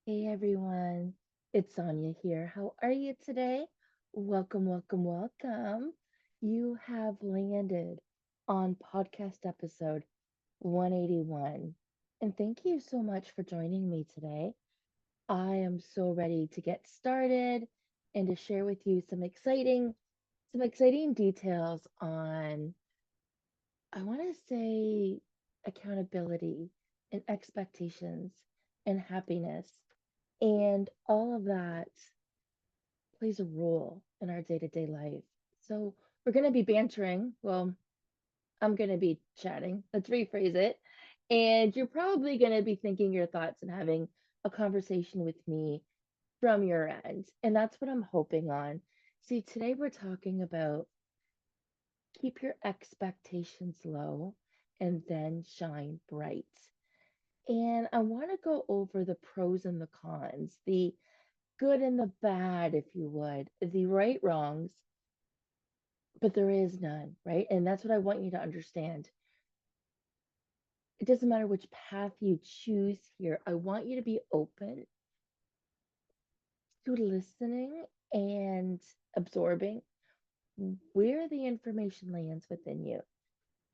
Hey everyone, it's Sonia here. How are you today? Welcome, welcome, welcome. You have landed on podcast episode 181. And thank you so much for joining me today. I am so ready to get started and to share with you some exciting details on I want to say accountability and expectations and happiness. And all of that plays a role in our day to day life. So we're going to be bantering. Well, I'm going to be chatting. Let's rephrase it. And you're probably going to be thinking your thoughts and having a conversation with me from your end. And that's what I'm hoping on. See, today we're talking about keep your expectations low and then shine bright. And I want to go over the pros and the cons, the good and the bad, if you would, the right wrongs, but there is none, right? And that's what I want you to understand. It doesn't matter which path you choose here. I want you to be open to listening and absorbing where the information lands within you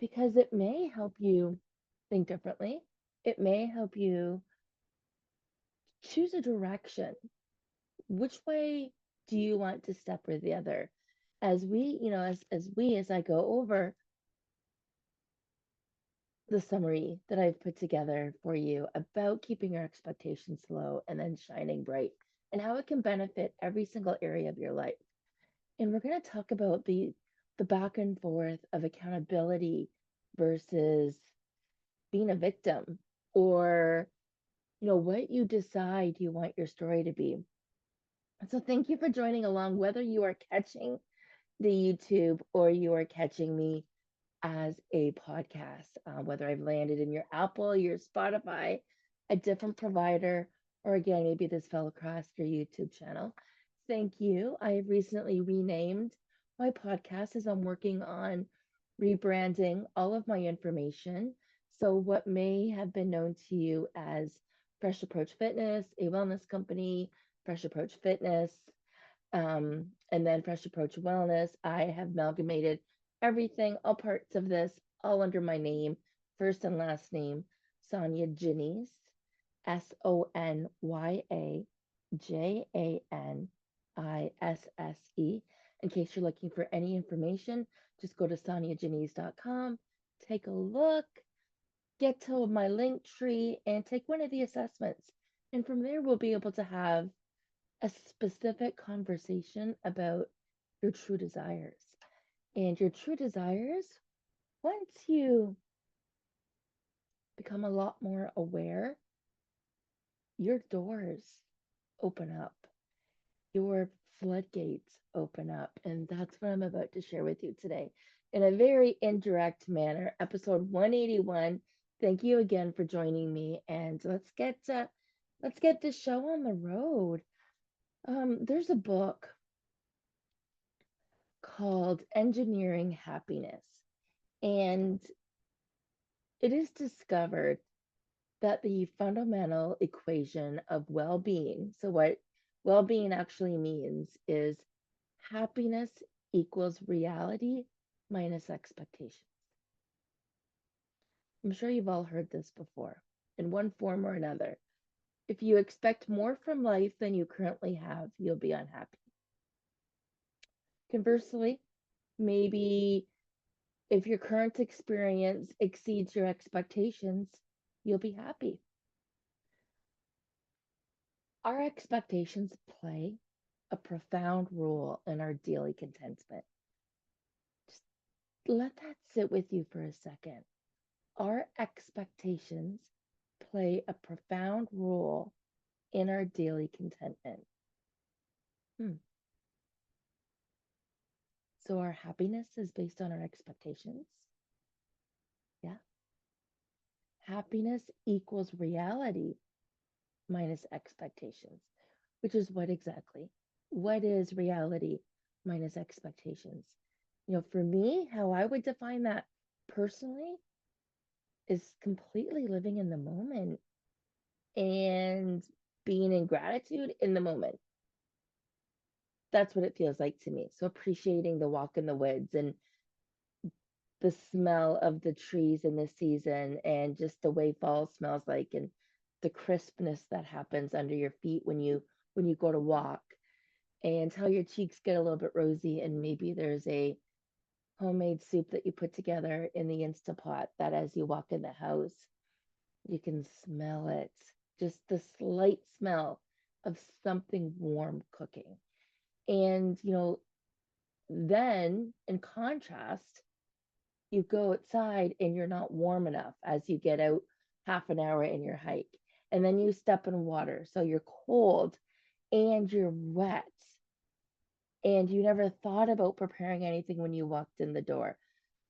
because it may help you think differently. It may help you choose a direction. Which way do you want to step or the other? As we, as I go over the summary that I've put together for you about keeping your expectations low and then shining bright and how it can benefit every single area of your life. And we're going to talk about the back and forth of accountability versus being a victim or what you decide you want your story to be. So thank you for joining along whether you are catching the YouTube or you are catching me as a podcast, whether I've landed in your Apple, your Spotify, a different provider, or again, maybe this fell across your YouTube channel. Thank you. I have recently renamed my podcast as I'm working on rebranding all of my information. So, what may have been known to you as Fresh Approach Fitness, a wellness company, Fresh Approach Fitness, and then Fresh Approach Wellness, I have amalgamated everything, all parts of this, all under my name, first and last name, Sonia Janice, SonyaJanisse. In case you're looking for any information, just go to soniajanice.com, take a look, get to my link tree, and take one of the assessments. And from there, we'll be able to have a specific conversation about your true desires. And your true desires, once you become a lot more aware, your doors open up, your floodgates open up. And that's what I'm about to share with you today in a very indirect manner. Episode 181. Thank you again for joining me. And let's get this show on the road. There's a book called Engineering Happiness. And it is discovered that the fundamental equation of well being, so what well being actually means is happiness equals reality minus expectations. I'm sure you've all heard this before in one form or another. If you expect more from life than you currently have, you'll be unhappy. Conversely, maybe if your current experience exceeds your expectations, you'll be happy. Our expectations play a profound role in our daily contentment. Just let that sit with you for a second. Our expectations play a profound role in our daily contentment. Hmm. So our happiness is based on our expectations. Yeah. Happiness equals reality minus expectations, which is what exactly? What is reality minus expectations? For me, how I would define that personally is completely living in the moment and being in gratitude in the moment. That's what it feels like to me. So appreciating the walk in the woods and the smell of the trees in this season and just the way fall smells like and the crispness that happens under your feet when you go to walk and how your cheeks get a little bit rosy and maybe there's a homemade soup that you put together in the Instapot that as you walk in the house you can smell it, just the slight smell of something warm cooking. And then in contrast, you go outside and you're not warm enough as you get out half an hour in your hike. And then you step in water. So you're cold and you're wet. And you never thought about preparing anything when you walked in the door.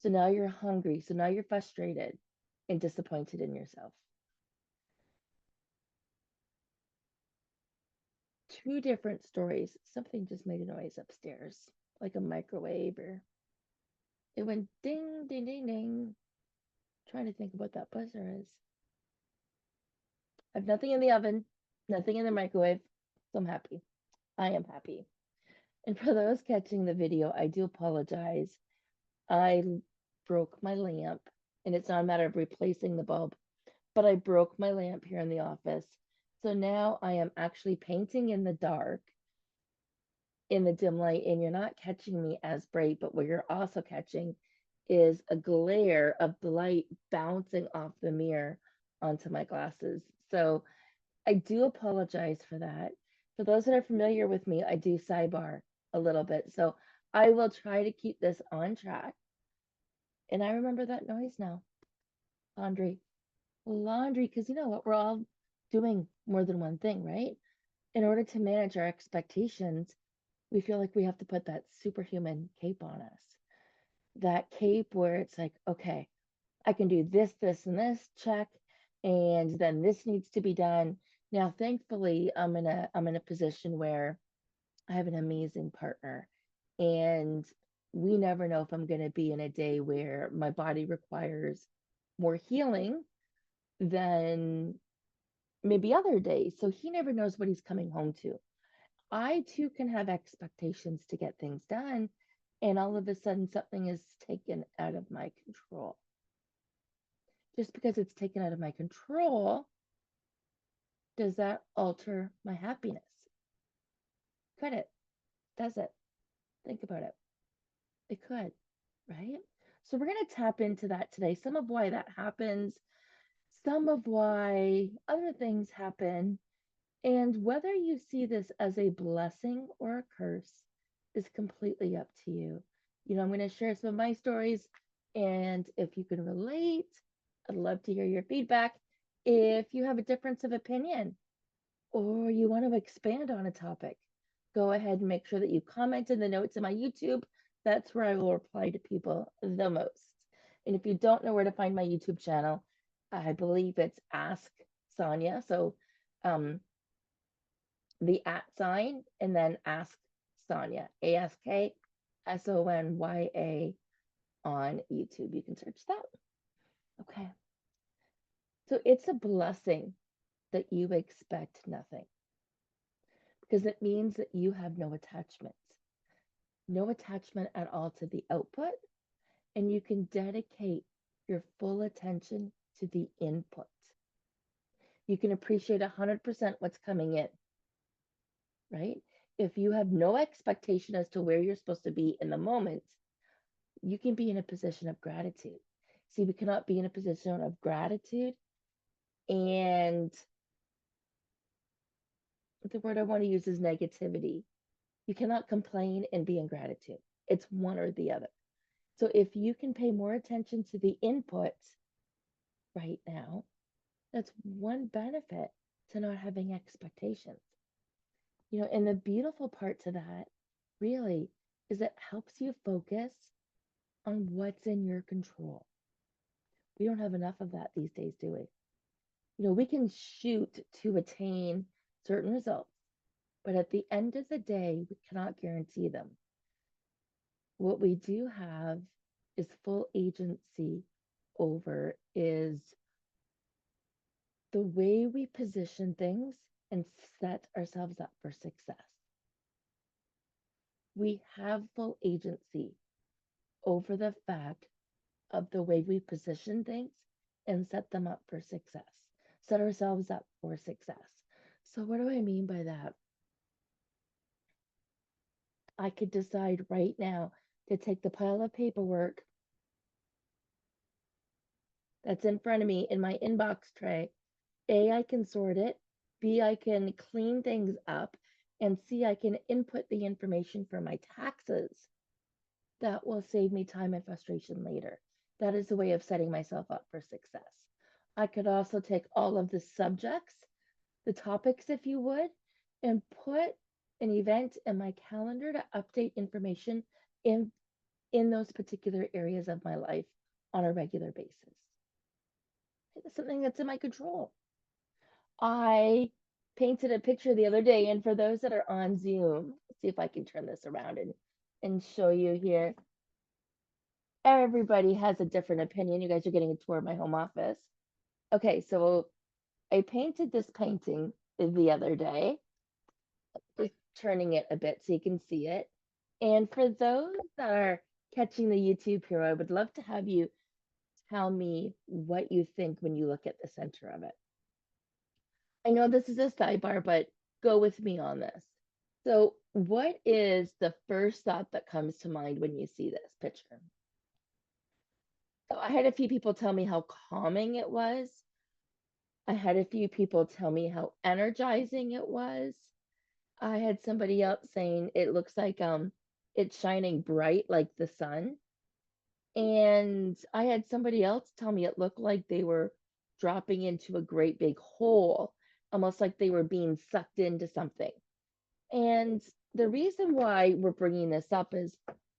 So now you're hungry. So now you're frustrated and disappointed in yourself. Two different stories. Something just made a noise upstairs, like a microwave or it went ding, ding, ding, ding. Trying to think of what that buzzer is. I have nothing in the oven, nothing in the microwave, so I'm happy. I am happy. And for those catching the video, I do apologize. I broke my lamp, and it's not a matter of replacing the bulb, but I broke my lamp here in the office. So now I am actually painting in the dark, in the dim light, and you're not catching me as bright, but what you're also catching is a glare of the light bouncing off the mirror onto my glasses. So I do apologize for that. For those that are familiar with me, I do sidebar a little bit. So I will try to keep this on track. And I remember that noise now. Laundry. Laundry, because you know what? We're all doing more than one thing, right? In order to manage our expectations, we feel like we have to put that superhuman cape on us. That cape where it's like, okay, I can do this, this, and this, check, and then this needs to be done. Now, thankfully, I'm in a position where I have an amazing partner, and we never know if I'm going to be in a day where my body requires more healing than maybe other days. So he never knows what he's coming home to. I too can have expectations to get things done, and all of a sudden something is taken out of my control. Just because it's taken out of my control, does that alter my happiness? Could it? Does it? Think about it. It could, right? So we're going to tap into that today. Some of why that happens, some of why other things happen, and whether you see this as a blessing or a curse is completely up to you. I'm going to share some of my stories, and if you can relate, I'd love to hear your feedback. If you have a difference of opinion, or you want to expand on a topic, go ahead and make sure that you comment in the notes in my YouTube. That's where I will reply to people the most. And if you don't know where to find my YouTube channel, I believe it's Ask Sonya. So the @ sign and then Ask Sonya, AskSonya on YouTube. You can search that. Okay. So it's a blessing that you expect nothing, because it means that you have no attachment at all to the output, and you can dedicate your full attention to the input. You can appreciate 100% what's coming in, right? If you have no expectation as to where you're supposed to be in the moment, you can be in a position of gratitude. See, we cannot be in a position of gratitude and the word I want to use is negativity. You cannot complain and be in gratitude. It's one or the other. So if you can pay more attention to the input right now, that's one benefit to not having expectations. And the beautiful part to that really is it helps you focus on what's in your control. We don't have enough of that these days, do we? We can shoot to attain certain results, but at the end of the day, we cannot guarantee them. What we do have is full agency over is the way we position things and set ourselves up for success. We have full agency over the fact of the way we position things and set them up for success, set ourselves up for success. So, what do I mean by that? I could decide right now to take the pile of paperwork that's in front of me in my inbox tray. A, I can sort it. B, I can clean things up. And C, I can input the information for my taxes. That will save me time and frustration later. That is a way of setting myself up for success. I could also take all of the subjects, the topics, if you would, and put an event in my calendar to update information in, in those particular areas of my life on a regular basis. It's something that's in my control. I painted a picture the other day, and for those that are on Zoom, let's see if I can turn this around and show you here. Everybody has a different opinion. You guys are getting a tour of my home office. Okay, so I painted this painting the other day, just turning it a bit so you can see it. And for those that are catching the YouTube here, I would love to have you tell me what you think when you look at the center of it. I know this is a sidebar, but go with me on this. So, what is the first thought that comes to mind when you see this picture? So, I had a few people tell me how calming it was. I had a few people tell me how energizing it was. I had somebody else saying it looks like it's shining bright like the sun. And I had somebody else tell me it looked like they were dropping into a great big hole, almost like they were being sucked into something. And the reason why we're bringing this up is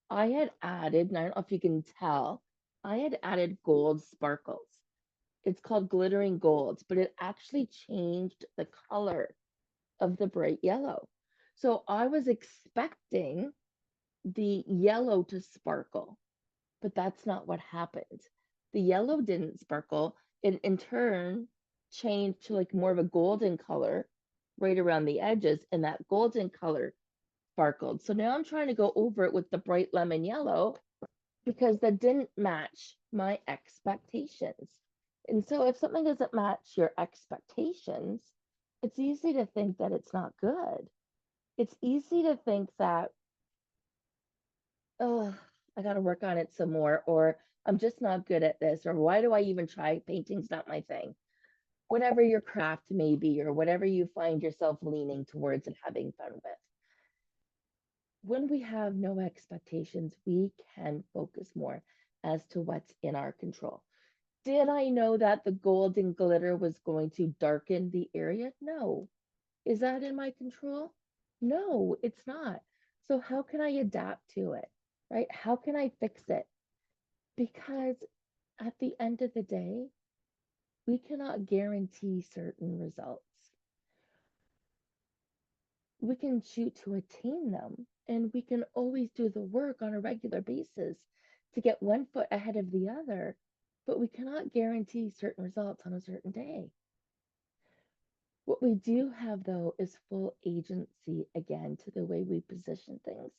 I had added, and I don't know if you can tell, I had added gold sparkles. It's called glittering gold, but it actually changed the color of the bright yellow. So I was expecting the yellow to sparkle, but that's not what happened. The yellow didn't sparkle. It in turn changed to like more of a golden color right around the edges, and that golden color sparkled. So now I'm trying to go over it with the bright lemon yellow because that didn't match my expectations. And so if something doesn't match your expectations, it's easy to think that it's not good. It's easy to think that, oh, I got to work on it some more, or I'm just not good at this, or why do I even try? Painting's not my thing. Whatever your craft may be, or whatever you find yourself leaning towards and having fun with. When we have no expectations, we can focus more as to what's in our control. Did I know that the golden glitter was going to darken the area? No. Is that in my control? No, it's not. So, how can I adapt to it? Right? How can I fix it? Because at the end of the day, we cannot guarantee certain results. We can shoot to attain them, and we can always do the work on a regular basis to get one foot ahead of the other, but we cannot guarantee certain results on a certain day. What we do have, though, is full agency again to the way we position things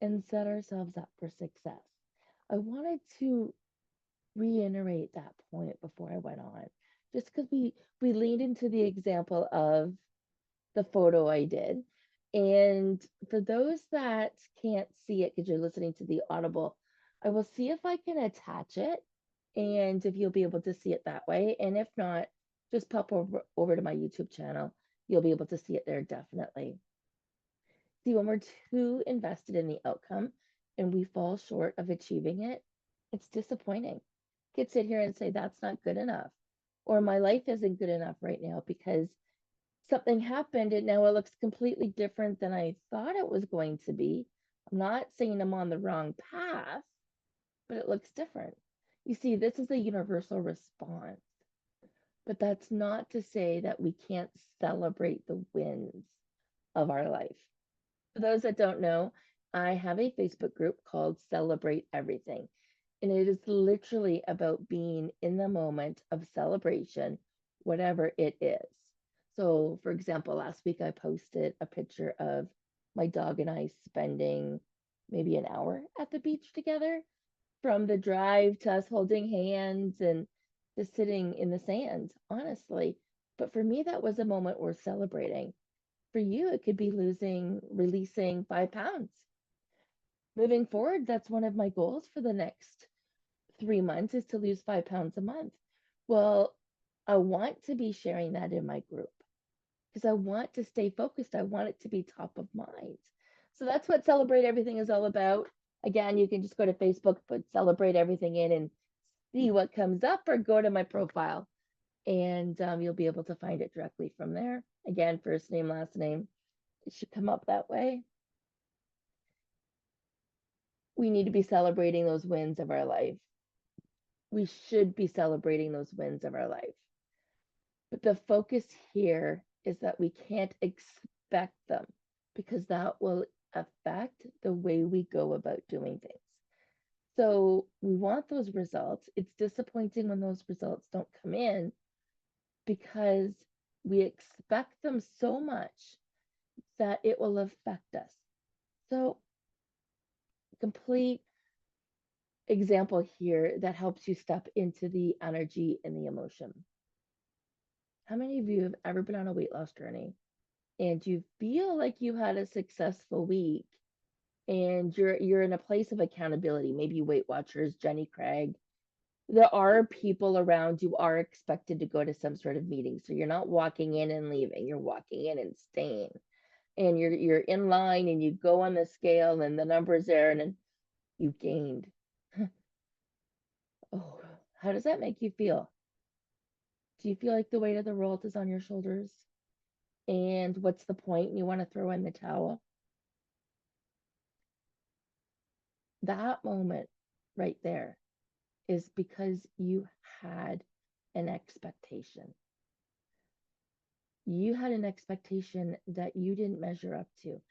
and set ourselves up for success. I wanted to reiterate that point before I went on, just because we leaned into the example of the photo I did. And for those that can't see it because you're listening to the audible, I will see if I can attach it and if you'll be able to see it that way. And if not, just pop over to my YouTube channel. You'll be able to see it there definitely. See, when we're too invested in the outcome and we fall short of achieving it, it's disappointing. Could sit here and say, that's not good enough. Or my life isn't good enough right now because something happened and now it looks completely different than I thought it was going to be. I'm not saying I'm on the wrong path, but it looks different. You see, this is a universal response, but that's not to say that we can't celebrate the wins of our life. For those that don't know, I have a Facebook group called Celebrate Everything, and it is literally about being in the moment of celebration, whatever it is. So, for example, last week I posted a picture of my dog and I spending maybe an hour at the beach together, from the drive to us holding hands and just sitting in the sand, honestly. But for me, that was a moment worth celebrating. For you, it could be releasing 5 pounds. Moving forward, that's one of my goals for the next 3 months is to lose 5 pounds a month. Well, I want to be sharing that in my group because I want to stay focused. I want it to be top of mind. So that's what Celebrate Everything is all about. Again, you can just go to Facebook, put Celebrate Everything in and see what comes up, or go to my profile and you'll be able to find it directly from there. Again, first name, last name, it should come up that way. We need to be celebrating those wins of our life. We should be celebrating those wins of our life. But the focus here is that we can't expect them because that will affect the way we go about doing things. So we want those results. It's disappointing when those results don't come in because we expect them so much that it will affect us. So, complete example here that helps you step into the energy and the emotion. How many of you have ever been on a weight loss journey and you feel like you had a successful week and you're in a place of accountability, maybe Weight Watchers, Jenny Craig. There are people around you are expected to go to some sort of meeting. So you're not walking in and leaving, you're walking in and staying. And you're in line and you go on the scale and the number's there and you gained. Oh, how does that make you feel? Do you feel like the weight of the world is on your shoulders? And what's the point? And you want to throw in the towel? That moment right there is because you had an expectation. You had an expectation that you didn't measure up to,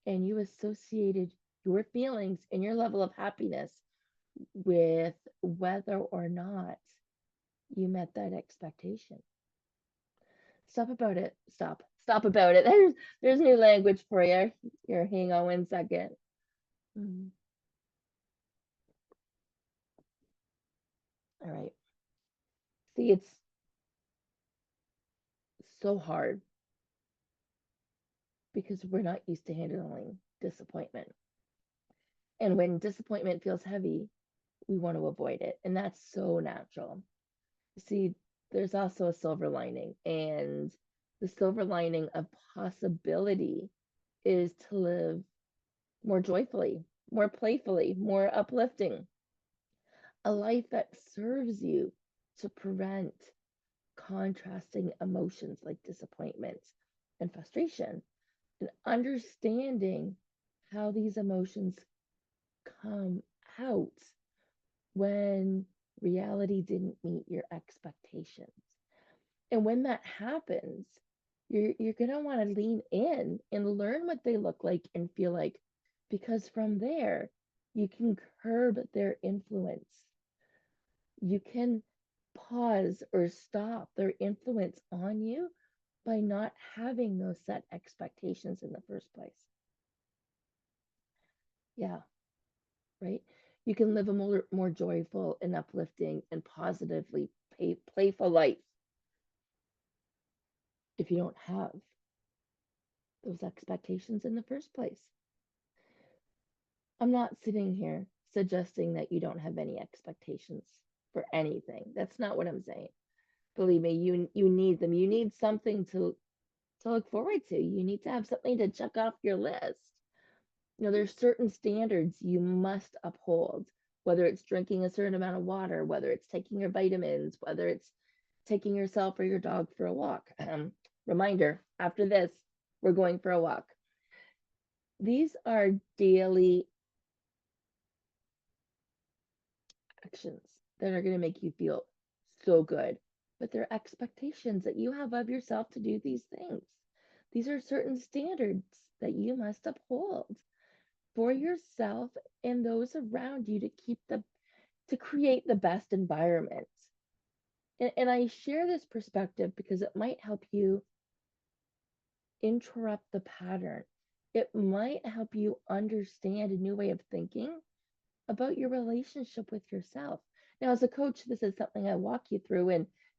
and you associated your feelings and your level of happiness with whether or not you met that expectation. Stop about it. Stop about it. There's new language for you. Here, hang on 1 second. Mm. All right. See, it's so hard because we're not used to handling disappointment. And when disappointment feels heavy, we want to avoid it. And that's so natural. See, there's also a silver lining. And the silver lining of possibility is to live more joyfully, more playfully, more uplifting, a life that serves you to prevent contrasting emotions like disappointment and frustration, and understanding how these emotions come out when reality didn't meet your expectations. And when that happens, you're going to want to lean in and learn what they look like and feel like, because from there you can curb their influence. You can pause or stop their influence on you by not having those set expectations in the first place. Yeah, right? You can live a more joyful and uplifting and positively playful life if you don't have those expectations in the first place. I'm not sitting here suggesting that you don't have any expectations for anything. That's not what I'm saying. Believe me, you need them. You need something to look forward to. You need to have something to check off your list. There's certain standards you must uphold, whether it's drinking a certain amount of water, whether it's taking your vitamins, whether it's taking yourself or your dog for a walk. Reminder, after this, we're going for a walk. These are daily actions that are going to make you feel so good, but they're expectations that you have of yourself to do these things. These are certain standards that you must uphold for yourself and those around you to create the best environment. And I share this perspective because it might help you interrupt the pattern. It might help you understand a new way of thinking about your relationship with yourself. Now, as a coach, this is something I walk you through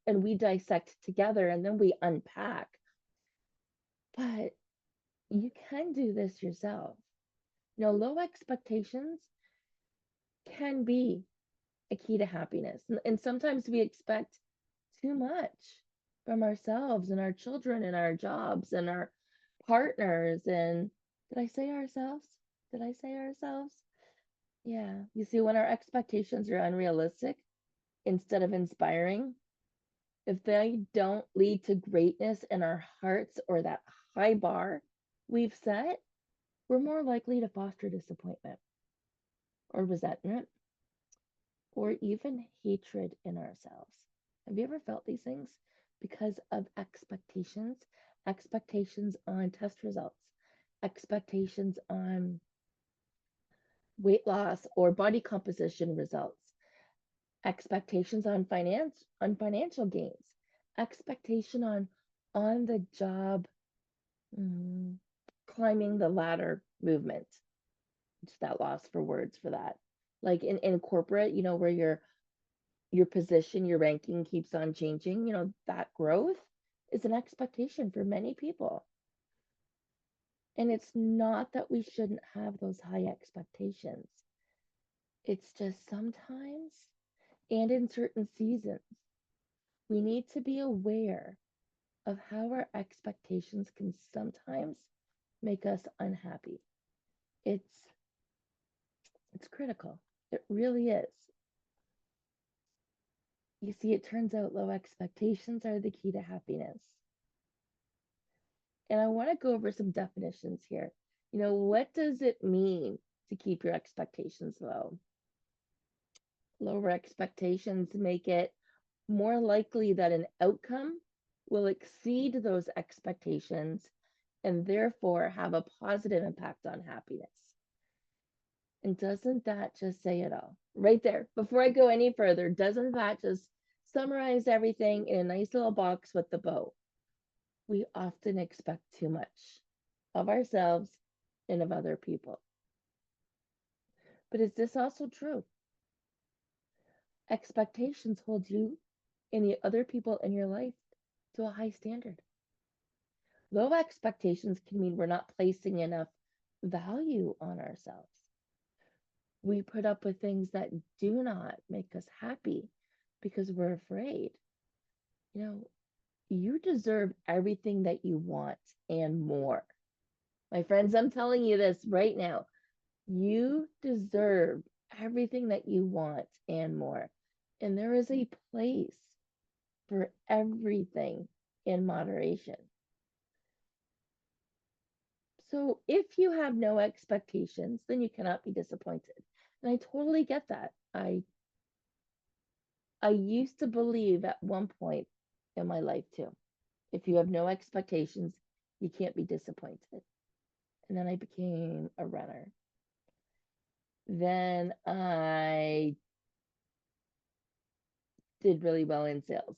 and we dissect together and then we unpack. But you can do this yourself. Low expectations can be a key to happiness. And sometimes we expect too much from ourselves and our children and our jobs and our partners. And did I say ourselves? Did I say ourselves? Yeah. You see, when our expectations are unrealistic instead of inspiring, if they don't lead to greatness in our hearts or that high bar we've set, we're more likely to foster disappointment or resentment or even hatred in ourselves. Have you ever felt these things? Because of expectations, expectations on test results, expectations on weight loss or body composition results, expectations on financial gains, expectation on the job, mm, climbing the ladder movement. Just that loss for words for that. Like in corporate, where your position, your ranking keeps on changing, that growth is an expectation for many people. And it's not that we shouldn't have those high expectations. It's just sometimes, and in certain seasons, we need to be aware of how our expectations can sometimes make us unhappy. It's it's critical. It really is. You see, it turns out low expectations are the key to happiness. And I want to go over some definitions here. What does it mean to keep your expectations low? Lower expectations make it more likely that an outcome will exceed those expectations and therefore have a positive impact on happiness. And doesn't that just say it all? Right there. Before I go any further, doesn't that just summarize everything in a nice little box with the bow? We often expect too much of ourselves and of other people. But is this also true? Expectations hold you and the other people in your life to a high standard. Low expectations can mean we're not placing enough value on ourselves. We put up with things that do not make us happy because we're afraid. You deserve everything that you want and more. My friends, I'm telling you this right now. You deserve everything that you want and more. And there is a place for everything in moderation. So if you have no expectations, then you cannot be disappointed. And I totally get that. I used to believe at one point in my life too. If you have no expectations, you can't be disappointed. And then I became a runner. Then I did really well in sales.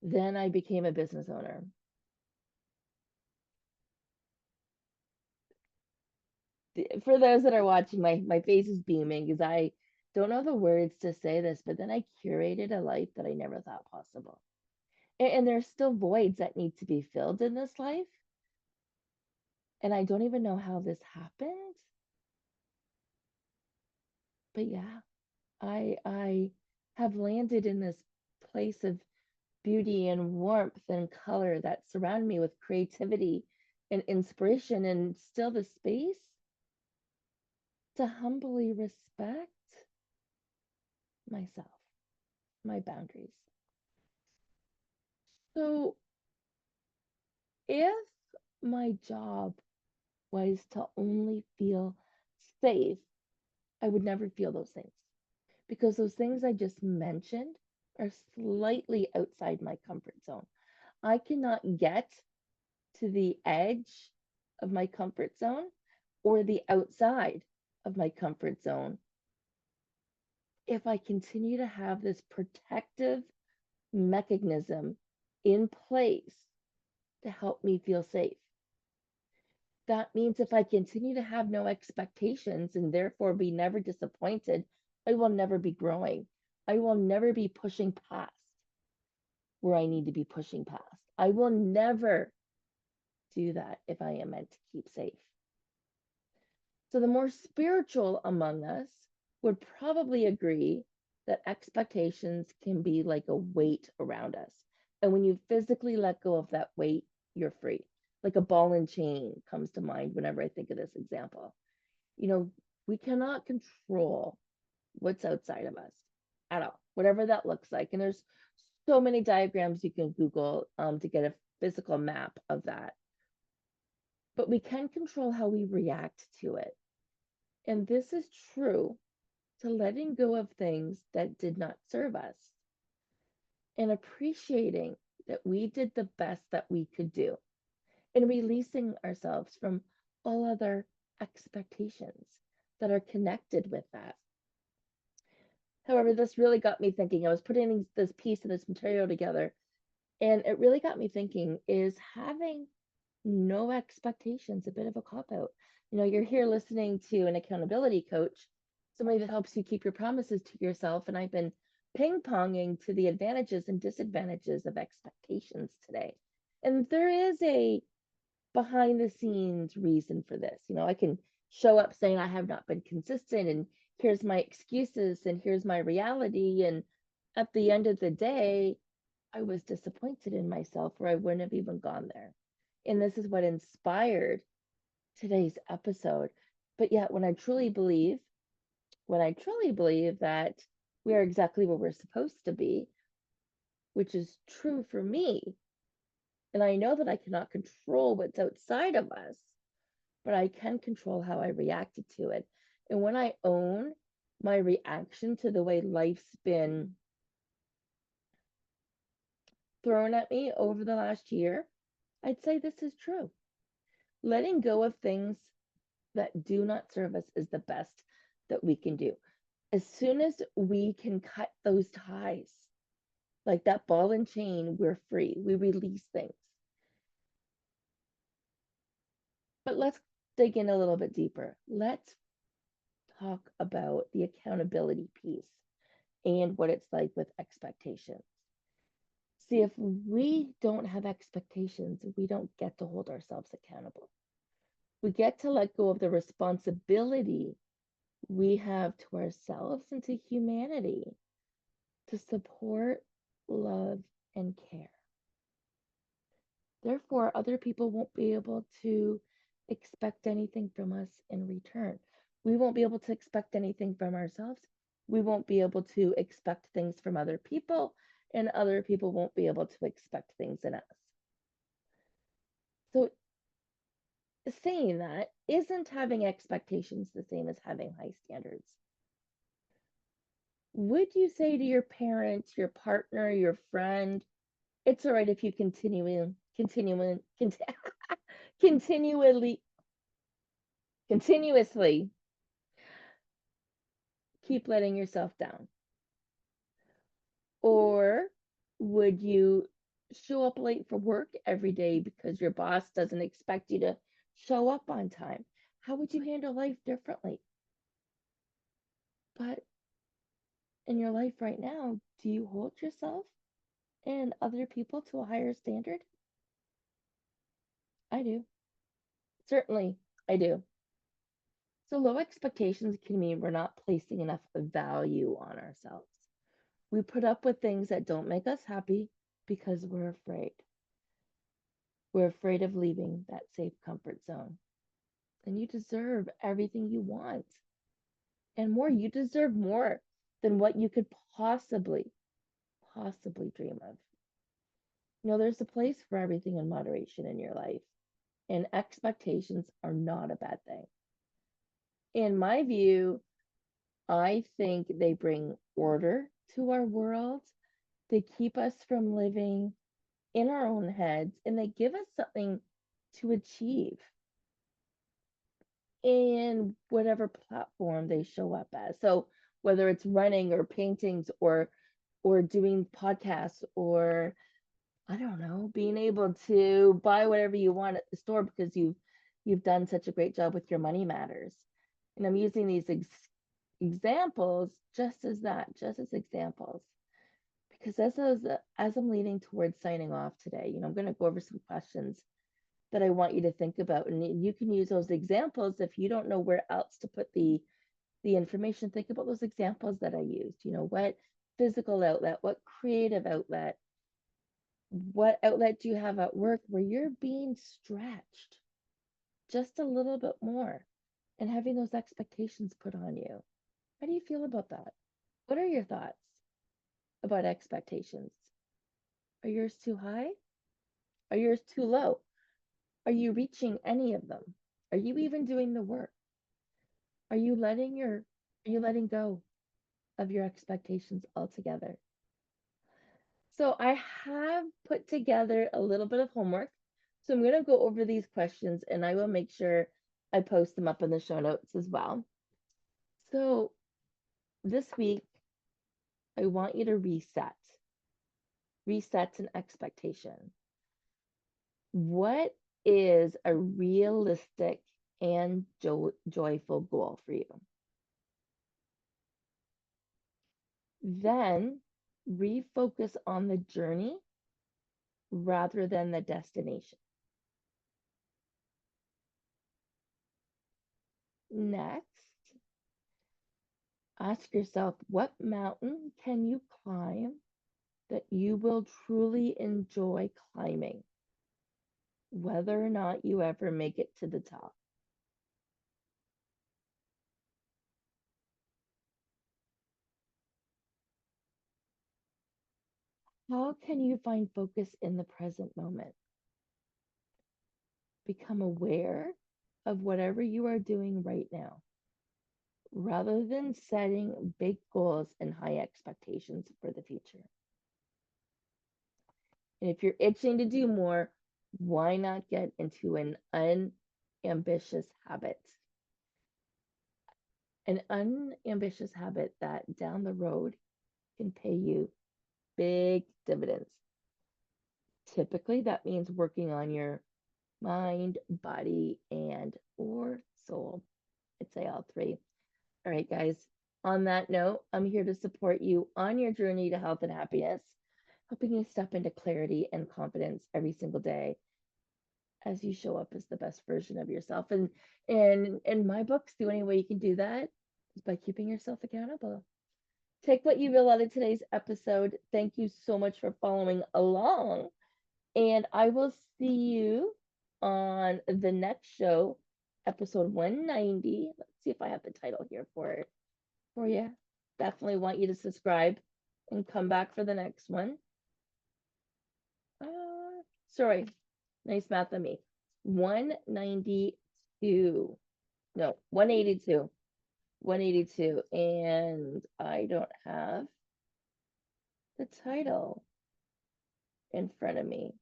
Then I became a business owner. For those that are watching, my face is beaming because I don't know the words to say this, but then I curated a life that I never thought possible. And there's still voids that need to be filled in this life. And I don't even know how this happened. But yeah, I have landed in this place of beauty and warmth and color that surround me with creativity and inspiration, and still the space to humbly respect myself, my boundaries. So if my job was to only feel safe, I would never feel those things because those things I just mentioned are slightly outside my comfort zone. I cannot get to the edge of my comfort zone or the outside of my comfort zone if I continue to have this protective mechanism in place to help me feel safe. That means if I continue to have no expectations and therefore be never disappointed, I will never be growing. I will never be pushing past where I need to be pushing past. I will never do that if I am meant to keep safe. So the more spiritual among us would probably agree that expectations can be like a weight around us. And when you physically let go of that weight, you're free. Like a ball and chain comes to mind whenever I think of this example. You know, we cannot control what's outside of us at all, whatever that looks like. And there's so many diagrams you can Google to get a physical map of that. But we can control how we react to it. And this is true to letting go of things that did not serve us and appreciating that we did the best that we could do and releasing ourselves from all other expectations that are connected with that. However, this really got me thinking. I was putting this piece of this material together, and it really got me thinking, is having no expectations a bit of a cop out? You're here listening to an accountability coach, somebody that helps you keep your promises to yourself. And I've been ping ponging to the advantages and disadvantages of expectations today. And there is a behind the scenes reason for this. I can show up saying I have not been consistent and here's my excuses and here's my reality. And at the end of the day, I was disappointed in myself or I wouldn't have even gone there. And this is what inspired today's episode. But yet, when I truly believe that we are exactly where we're supposed to be, which is true for me, and I know that I cannot control what's outside of us, but I can control how I reacted to it. And when I own my reaction to the way life's been thrown at me over the last year, I'd say this is true. Letting go of things that do not serve us is the best that we can do. As soon as we can cut those ties, like that ball and chain, we're free. We release things. But let's dig in a little bit deeper. Let's talk about the accountability piece and what it's like with expectations. See, if we don't have expectations, we don't get to hold ourselves accountable. We get to let go of the responsibility we have to ourselves and to humanity to support, love, and care. Therefore, other people won't be able to expect anything from us in return. We won't be able to expect anything from ourselves. We won't be able to expect things from other people, and other people won't be able to expect things in us. So, saying that, isn't having expectations the same as having high standards? Would you say to your parents, your partner, your friend, it's all right if you continually, continuously keep letting yourself down? Or would you show up late for work every day because your boss doesn't expect you to show up on time? How would you handle life differently? But in your life right now, do you hold yourself and other people to a higher standard? I do. Certainly, I do. So low expectations can mean we're not placing enough value on ourselves. We put up with things that don't make us happy because we're afraid. We're afraid of leaving that safe comfort zone. And you deserve everything you want and more. You deserve more than what you could possibly dream of. There's a place for everything in moderation in your life, and expectations are not a bad thing. In my view, I think they bring order to our world. They keep us from living in our own heads and they give us something to achieve in whatever platform they show up as. So whether it's running or paintings or doing podcasts or I don't know, being able to buy whatever you want at the store because you've done such a great job with your money matters. And I'm using these examples just as that, just as examples. Because as I'm leaning towards signing off today, I'm going to go over some questions that I want you to think about, and you can use those examples if you don't know where else to put the information. Think about those examples that I used. What physical outlet, what creative outlet, what outlet do you have at work where you're being stretched just a little bit more and having those expectations put on you? How do you feel about that? What are your thoughts about expectations? Are yours too high? Are yours too low? Are you reaching any of them? Are you even doing the work? Are you letting go of your expectations altogether? So I have put together a little bit of homework. So I'm going to go over these questions and I will make sure I post them up in the show notes as well. So this week, I want you to reset an expectation. What is a realistic and joyful goal for you? Then refocus on the journey rather than the destination. Next, ask yourself, what mountain can you climb that you will truly enjoy climbing, whether or not you ever make it to the top? How can you find focus in the present moment? Become aware of whatever you are doing right now, rather than setting big goals and high expectations for the future. And if you're itching to do more, why not get into an unambitious habit? An unambitious habit that down the road can pay you big dividends. Typically, that means working on your mind, body, and or soul. I'd say all three. All right, guys. On that note, I'm here to support you on your journey to health and happiness, helping you step into clarity and confidence every single day as you show up as the best version of yourself. And in my books, the only way you can do that is by keeping yourself accountable. Take what you will out of today's episode. Thank you so much for following along. And I will see you on the next show, episode 190. Let's see if I have the title here for you. Definitely want you to subscribe and come back for the next one. Sorry, nice math on me. 192. No, 182. 182. And I don't have the title in front of me.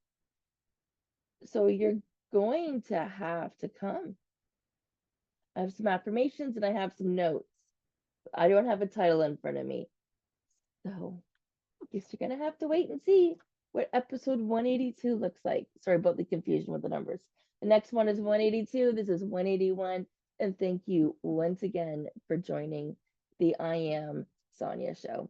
So you're going to have to come. I have some affirmations and I have some notes. I don't have a title in front of me. So I guess you're going to have to wait and see what episode 182 looks like. Sorry about the confusion with the numbers. The next one is 182. This is 181. And thank you once again for joining the I Am Sonia show.